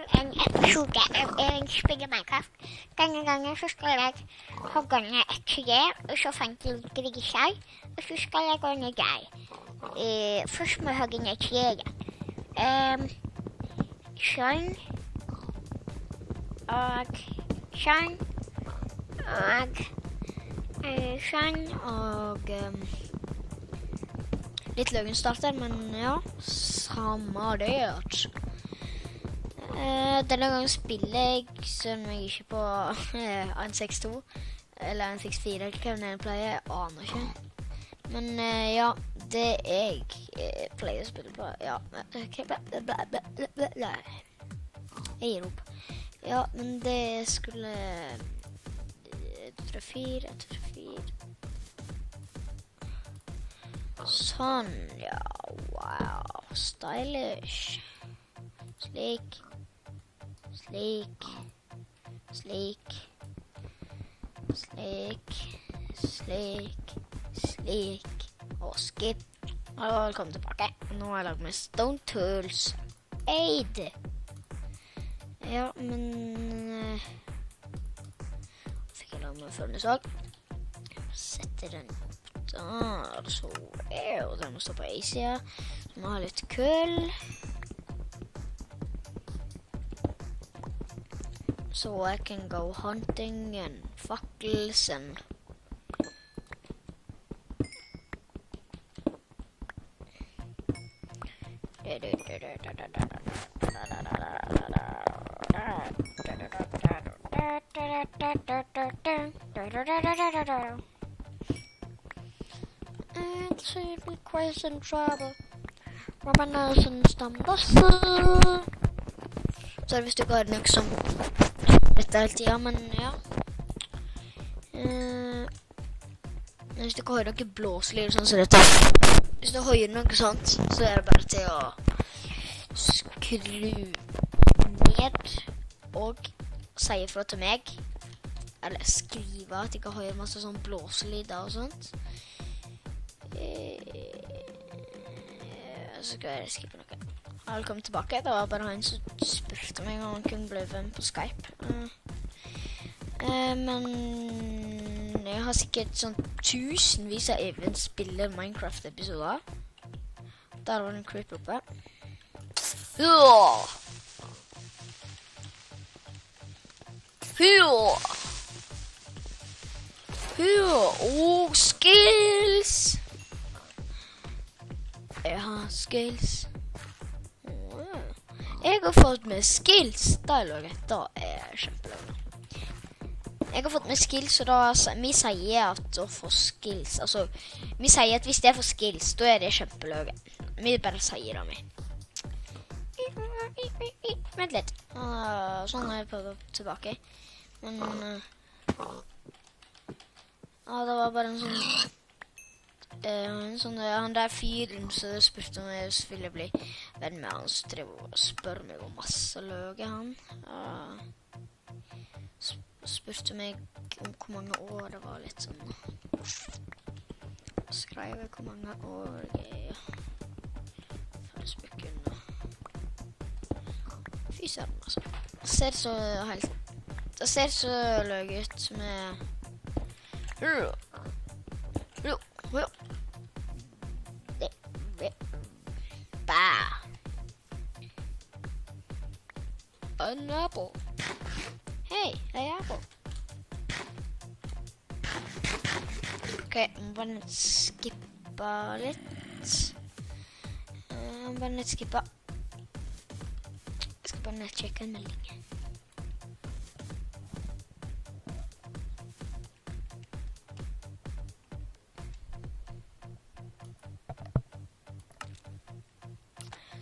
en episode av Elin spiller Minecraft. Denne gangen så skal jeg hogge ned et tre, og så fant jeg litt griser, og så skal jeg gå ned der. Først må jeg hogge ned treet. Sånn. Og sånn. Og sånn. Og litt løgenstarter, men ja, samme det. Denne gangen spiller jeg selv om jeg ikke på 1.6.2 eller 1.6.4 hva jeg pleier, jeg aner ikke. Men ja, det jeg pleier å spille på, ja, jeg gir opp. Ja, men det skulle 1, 2, 3, 4. Sånn, ja, wow, stylish. Slik. Slik, slik, slik, slik, slik, og skip. Og velkommen tilbake. Nå har jeg lagd med Stone Tools 8. Ja, men fikk jeg lagd med furnace. Setter den opp der, så den må stå på A-sida. Så må ha litt kull. So I can go hunting and fackles and and see me crazy in trouble. Robin Nelson stammer. Så hvis du ikke har noe som dette alltid, ja, men ja. Hvis du ikke har noe blåselig sånn som dette, hvis du har noe sånt, så det bare til å skru ned og si ifra til meg, eller skrive at jeg ikke har masse sånn blåselyder og sånt. Så skal jeg skrive noe. Velkommen tilbake. Det var bare han som spurte meg om han kunne bli med på Skype. Men jeg har sikkert sånn tusenvis av Even spiller Minecraft-episoder. Der var det en creeper oppe. Oh, skills! Jeg har skills. Jeg har fått med skills. Da kjempeløgnet. Jeg har fått med skills, og da vi sier at å få skills, altså, vi sier at hvis det for skills, da det kjempeløgnet. Vi bare sier det med. Vent litt. Sånn har jeg prøvd tilbake. Men, ja, det var bare en sånn, han der fyren så spurte om jeg ville bli venn med han, så drev og spør meg om masse løge han. Spurte meg om hvor mange år det var, litt sånn. Skrev jeg hvor mange år jeg Facebook under. Fy søren, altså. Det ser så løg ut med an apple. Hey, an apple. Ok, må bare skippe litt. Jeg skal bare sjekke en melding.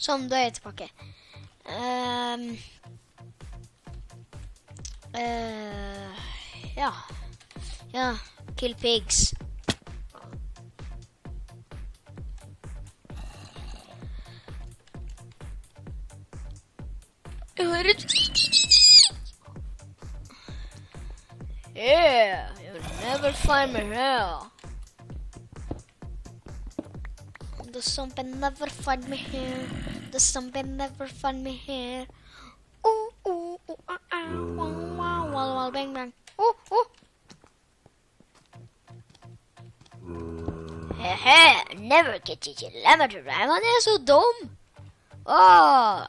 Sånn, da jeg tilbake. Ja, kill pigs. Yeah, you'll never find me here. The zombie never find me here. The zombie never find me here. Ooh. Wall, bang, bang. Oh. Hehe, never get you lemmer to rhyme. Han er så dum. Åh.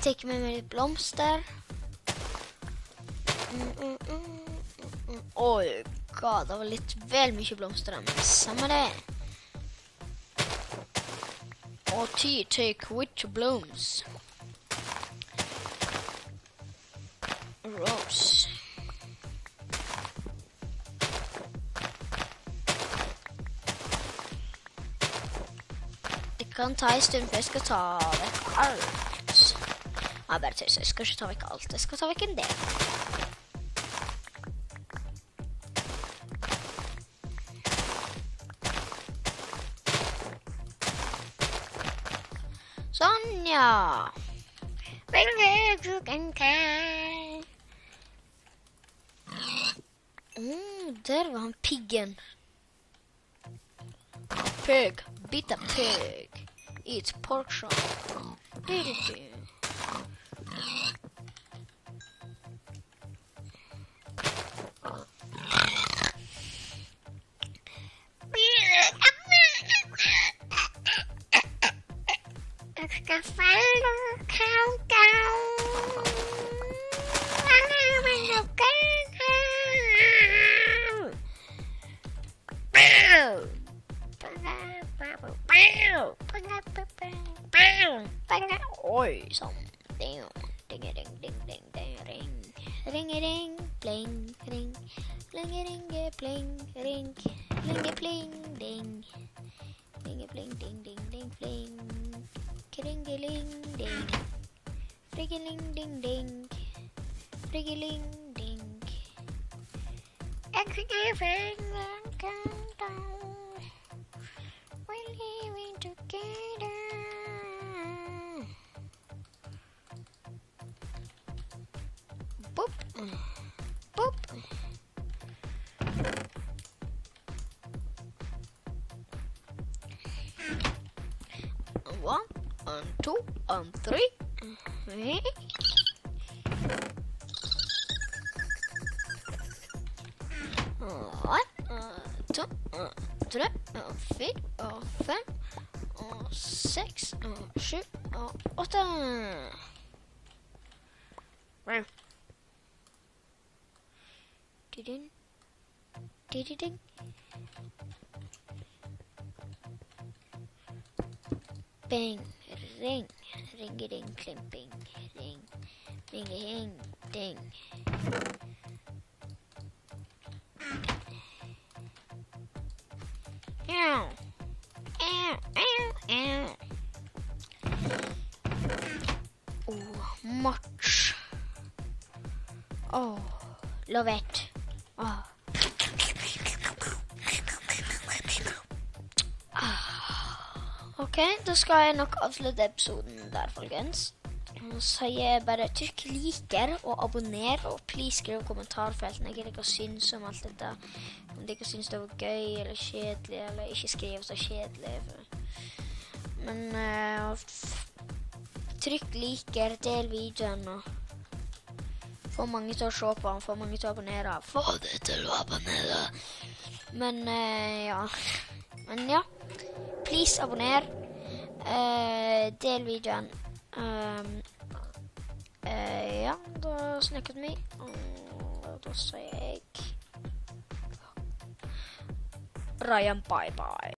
Jeg tar med meg litt blomster. Oi, god, det var litt vel mye blomster, men samme det. Og take which blooms. Rose. Jeg kan ta en stund, for jeg skal ta vekk alt. Jeg bare tøyser, jeg skal ikke ta vekk alt, jeg skal ta vekk en del. Sånn, ja. Der var han piggen. Pig, bitter pig. Eat pork chop. Oi, sånn. Ding, ding, ding, ding, ding, ding, ring. Ring, ring, bling, ring. Bling, ring, bling, ring. Bling, bling, ding. Bling, bling, ding, ding, ding, bling. Kringeling, ding. Friggeling, ding, ding. Friggeling, ding. Everything can down. We're living together. Boop. Boop. One, and two, and three. One, two, three. og 4, og 5, og 6, og 7, og 8. Didin. Dididing. Bing, ring, ringeding, klimping, ring, ringehing, ding. Ow, ow, ow, ow. Oh, much. Oh, love it. Oh. Ok, da skal jeg nok avslutte episoden der, folkens. Så jeg bare trykk liker og abonner, og please skriv kommentarfelten. Jeg gidder ikke å synes om alt dette. Om dere synes det var gøy eller kjedelig, eller ikke skriv så kjedelig. Men trykk liker, del videoen, og få mange til å se på den, få mange til å abonnere. Få det til å abonnere. Men ja. Please abonner. Del videoen. Ja, da snakket vi. Og da sier jeg Brian bye bye.